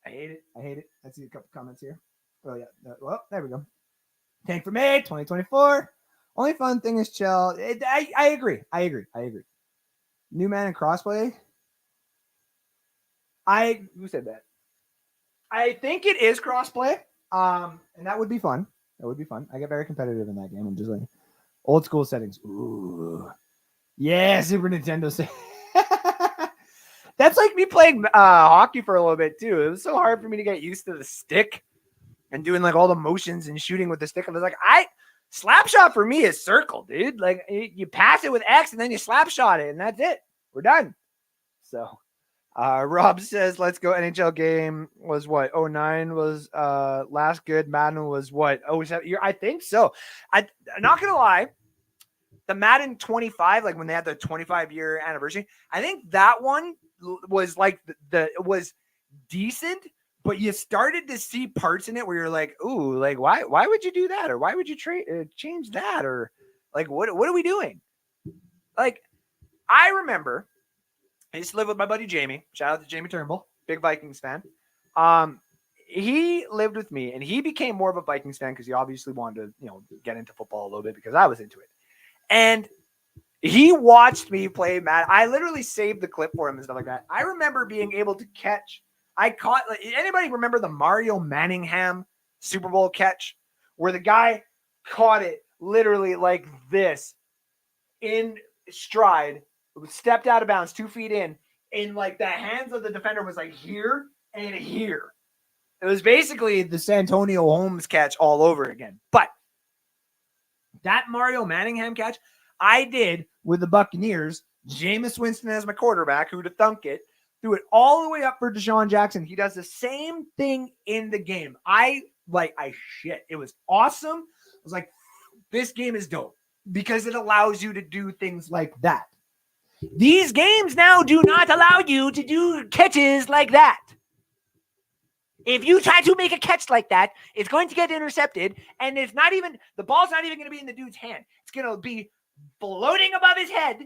I hate it. I see a couple comments here. Oh, yeah. Well, there we go. Tank for May, 2024. Only fun thing is chill. I agree. New man and crossplay. Who said that? I think it is crossplay. And that would be fun. I get very competitive in that game. I'm just like old school settings. Ooh. Yeah, Super Nintendo. That's like me playing hockey for a little bit too. It was so hard for me to get used to the stick and doing like all the motions and shooting with the stick. I was like, slap shot for me is circle, dude. Like you pass it with X and then you slap shot it and that's it. We're done. So Rob says, let's go. NHL game was what? 09 was last good. Madden was what? 07? I think so. I'm not going to lie. The Madden 25, like when they had the 25-year anniversary, I think that one was like it was decent, but you started to see parts in it where you're like, ooh, like why would you do that? Or why would you change that? Or like, what are we doing? Like, I remember I used to live with my buddy Jamie. Shout out to Jamie Turnbull, big Vikings fan. He lived with me and he became more of a Vikings fan because he obviously wanted to, get into football a little bit because I was into it. And he watched me play Madden. I literally saved the clip for him and stuff like that. I remember being able to catch. Anybody remember the Mario Manningham Super Bowl catch where the guy caught it literally like this in stride, stepped out of bounds 2 feet in like the hands of the defender was like here and here. It was basically the Santonio Holmes catch all over again. But that Mario Manningham catch, I did with the Buccaneers. Jameis Winston as my quarterback, who'd have thunk it, threw it all the way up for Deshaun Jackson. He does the same thing in the game. I shit. It was awesome. I was like, this game is dope because it allows you to do things like that. These games now do not allow you to do catches like that. If you try to make a catch like that, it's going to get intercepted, and it's not even, the ball's not even going to be in the dude's hand. It's going to be floating above his head,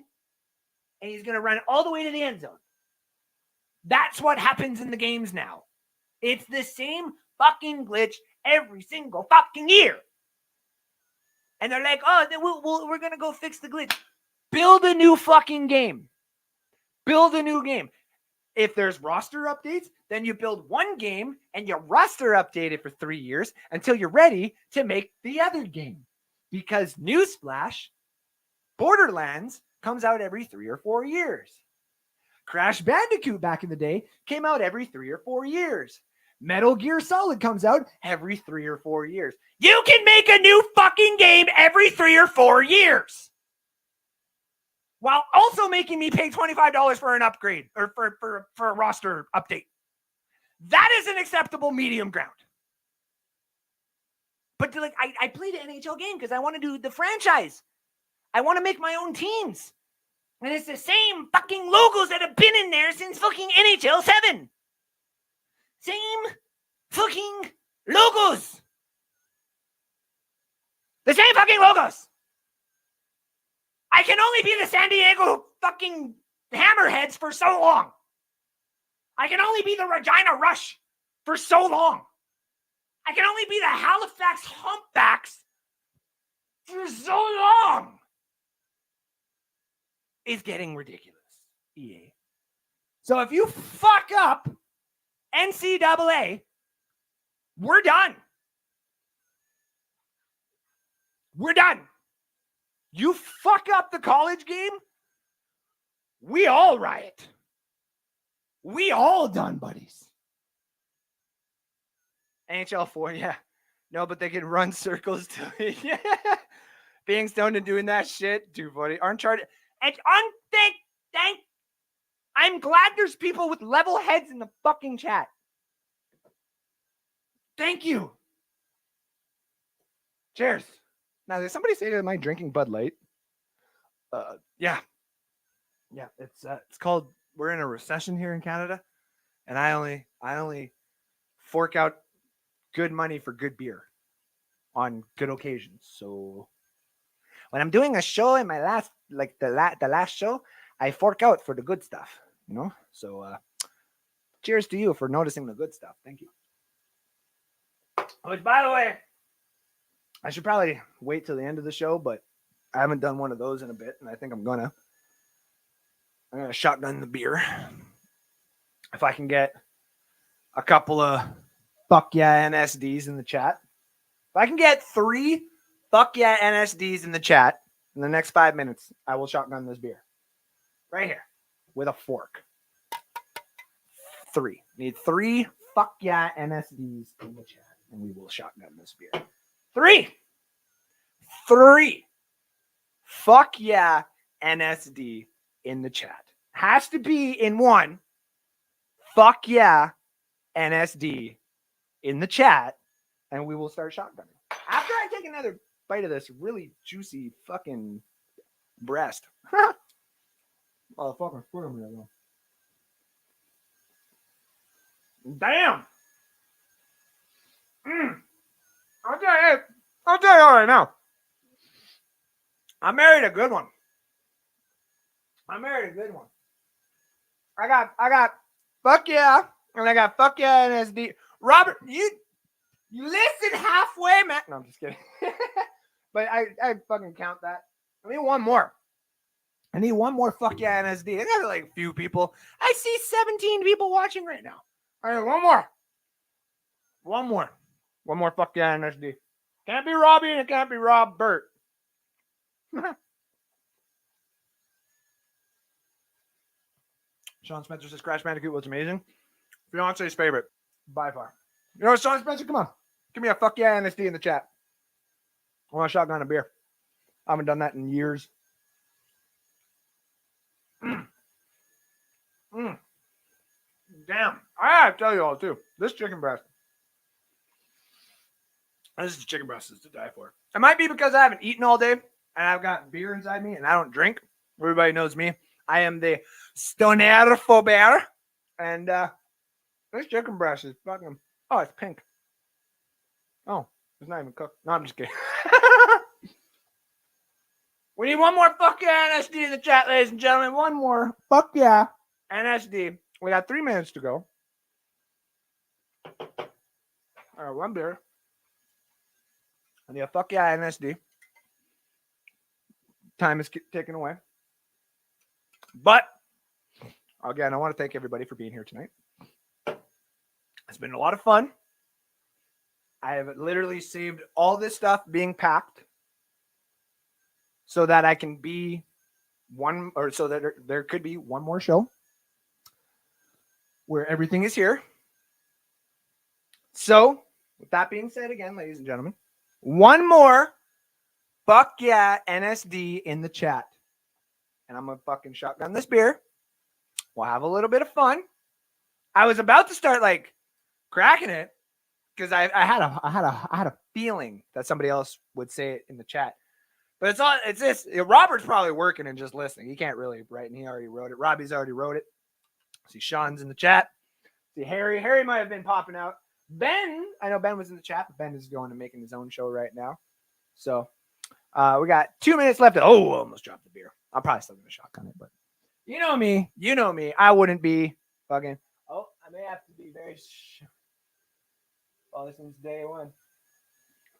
and he's going to run all the way to the end zone. That's what happens in the games now. It's the same fucking glitch every single fucking year. And they're like, oh, we're going to go fix the glitch. Build a new fucking game. Build a new game. If there's roster updates, then you build one game and you roster update it for 3 years until you're ready to make the other game. Because newsflash, Borderlands comes out every 3 or 4 years. Crash Bandicoot back in the day came out every 3 or 4 years. Metal Gear Solid comes out every 3 or 4 years. You can make a new fucking game every 3 or 4 years. While also making me pay $25 for an upgrade or for a roster update. That is an acceptable medium ground. But like, I played an NHL game because I want to do the franchise. I want to make my own teams. And it's the same fucking logos that have been in there since fucking NHL 7. Same fucking logos. The same fucking logos. I can only be the San Diego fucking Hammerheads for so long. I can only be the Regina Rush for so long. I can only be the Halifax Humpbacks for so long. It's getting ridiculous, EA. So if you fuck up NCAA, we're done. We're done. You fuck up the college game, we all riot. We all done, buddies. NHL 4, yeah. No, but they can run circles to it. Yeah. Being stoned and doing that shit, too funny. Uncharted. And thank. I'm glad there's people with level heads in the fucking chat. Thank you. Cheers. Now, did somebody say that am I drinking Bud Light? Yeah. Yeah, it's called, we're in a recession here in Canada, and I only fork out good money for good beer on good occasions. So when I'm doing a show in my last, like the last show, I fork out for the good stuff, you know? So cheers to you for noticing the good stuff. Thank you. Which, by the way, I should probably wait till the end of the show, but I haven't done one of those in a bit, and I think I'm gonna shotgun the beer. If I can get a couple of fuck yeah NSDs in the chat. If I can get 3 fuck yeah NSDs in the chat in the next 5 minutes, I will shotgun this beer. Right here. With a fork. 3. Need 3 fuck yeah NSDs in the chat, and we will shotgun this beer. 3 fuck yeah NSD in the chat. Has to be in one fuck yeah NSD in the chat, and we will start shotgunning. After I take another bite of this really juicy fucking breast. Motherfucker, squirm me though. Damn. I'll tell you all right now. I married a good one. I got fuck yeah, and I got fuck yeah NSD. Robert, you listen halfway, man. No, I'm just kidding. But I fucking count that. I need one more. Fuck yeah NSD. I got like a few people. I see 17 people watching right now. All right, one more fuck yeah NSD. Can't be Robbie and it can't be Robert. Sean Spencer says Crash Bandicoot was amazing. Fiance's favorite by far. You know what, Sean Spencer? Come on. Give me a fuck yeah NSD in the chat. I want to shotgun a beer. I haven't done that in years. Damn. I gotta tell you all, too. This chicken breast. This is chicken breast is to die for. It might be because I haven't eaten all day and I've got beer inside me and I don't drink. Everybody knows me. I am the stoner bear. And this chicken breast is fucking... Oh, it's pink. Oh, it's not even cooked. No, I'm just kidding. We need one more fuck yeah NSD in the chat, ladies and gentlemen. One more fuck yeah NSD. We got 3 minutes to go. All right, one beer. And yeah, fuck yeah NSD. Time is taken away. But, again, I want to thank everybody for being here tonight. It's been a lot of fun. I have literally saved all this stuff being packed so that I can be so that there could be one more show where everything is here. So, with that being said again, ladies and gentlemen, one more fuck yeah NSD in the chat. And I'm going to fucking shotgun this beer. We'll have a little bit of fun. I was about to start like cracking it because I had a feeling that somebody else would say it in the chat. But it's this. Robert's probably working and just listening. He can't really write, and he already wrote it. Robbie's already wrote it. See Sean's in the chat. See Harry. Harry might have been popping out. Ben, I know Ben was in the chat, but Ben is going to making his own show right now. So we got 2 minutes left. Oh, almost dropped the beer. I'm probably still going to shotgun it, but you know me. You know me. I wouldn't be fucking. Oh, I may have to be very. Well, since day one.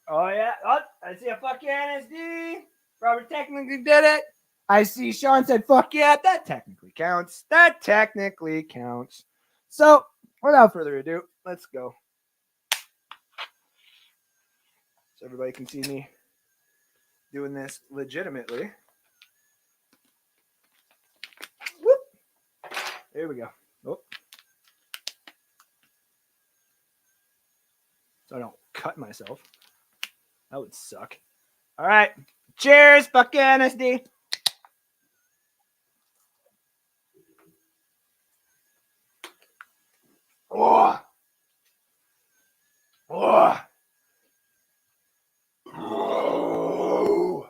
Oh, yeah. Oh, I see a fuck yeah NSD. Robert technically did it. I see Sean said fuck yeah. That technically counts. That technically counts. So, without further ado, let's go. So everybody can see me doing this legitimately. Whoop. There we go. Oh. So I don't cut myself. That would suck. All right. Cheers, fuck yeah, NSD. Oh. Oh. Oh.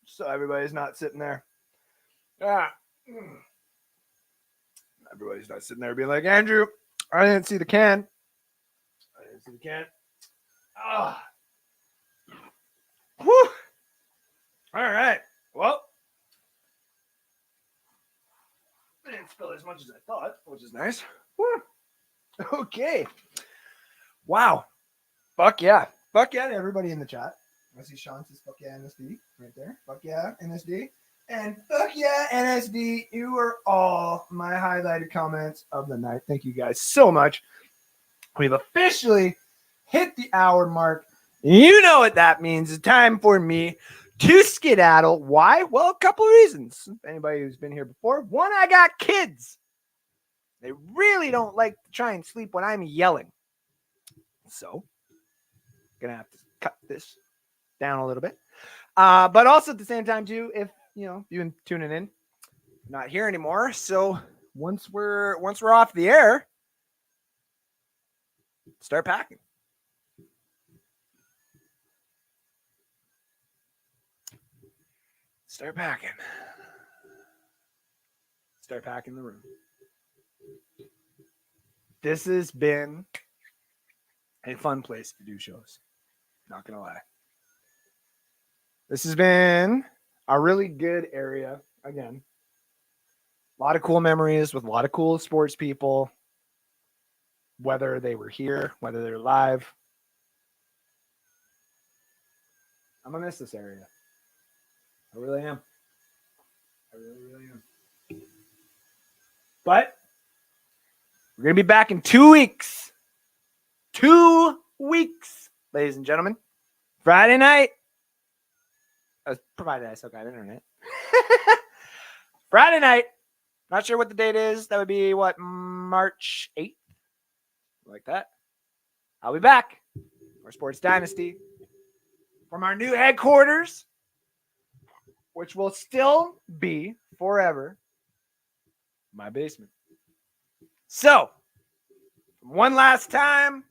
So everybody's not sitting there. Everybody's not sitting there being like, Andrew, I didn't see the can. Whew. All right. Well, I didn't spill as much as I thought, which is nice. Whew. Okay. Wow. Fuck yeah. Fuck yeah to everybody in the chat. I see Sean says fuck yeah NSD right there. Fuck yeah NSD. And fuck yeah NSD. You are all my highlighted comments of the night. Thank you guys so much. We've officially hit the hour mark. You know what that means. It's time for me to skedaddle. Why? Well, a couple of reasons. Anybody who's been here before. One, I got kids. They really don't like to try and sleep when I'm yelling. So, gonna have to cut this down a little bit. But also at the same time, too, if you've been tuning in, not here anymore. So once we're off the air, start packing. Start packing. Start packing the room. This has been a fun place to do shows. Not gonna lie. This has been a really good area. Again, a lot of cool memories with a lot of cool sports people, whether they were here, whether they're live. I'm gonna miss this area. I really am. I really am. But we're going to be back in 2 weeks. 2 weeks, ladies and gentlemen. Friday night. Provided I still got internet. Friday night. Not sure what the date is. That would be what? March 8th? Like that. I'll be back. For Sports Dynasty. from our new headquarters, which will still be forever my basement. So, one last time,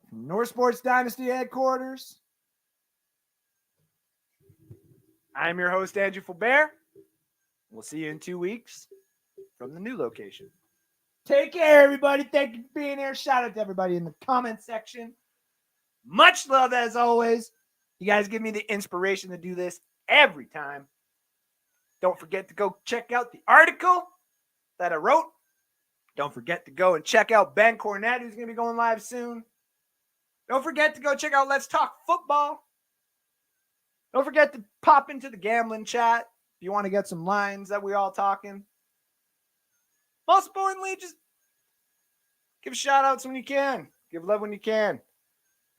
from North Sports Dynasty headquarters, I'm your host, Andrew Fulbert. We'll see you in 2 weeks from the new location. Take care, everybody. Thank you for being here. Shout out to everybody in the comment section. Much love, as always. You guys give me the inspiration to do this every time. Don't forget to go check out the article that I wrote. Don't forget to go and check out Ben Cornett, who's going to be going live soon. Don't forget to go check out Let's Talk Football. Don't forget to pop into the gambling chat if you want to get some lines that we're all talking. Most importantly, just give shout outs when you can. Give love when you can.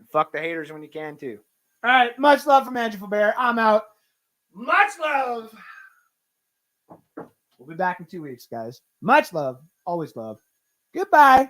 And fuck the haters when you can too. All right. Much love from Andrew Fulbert. I'm out. Much love. We'll be back in 2 weeks, guys. Much love. Always love. Goodbye.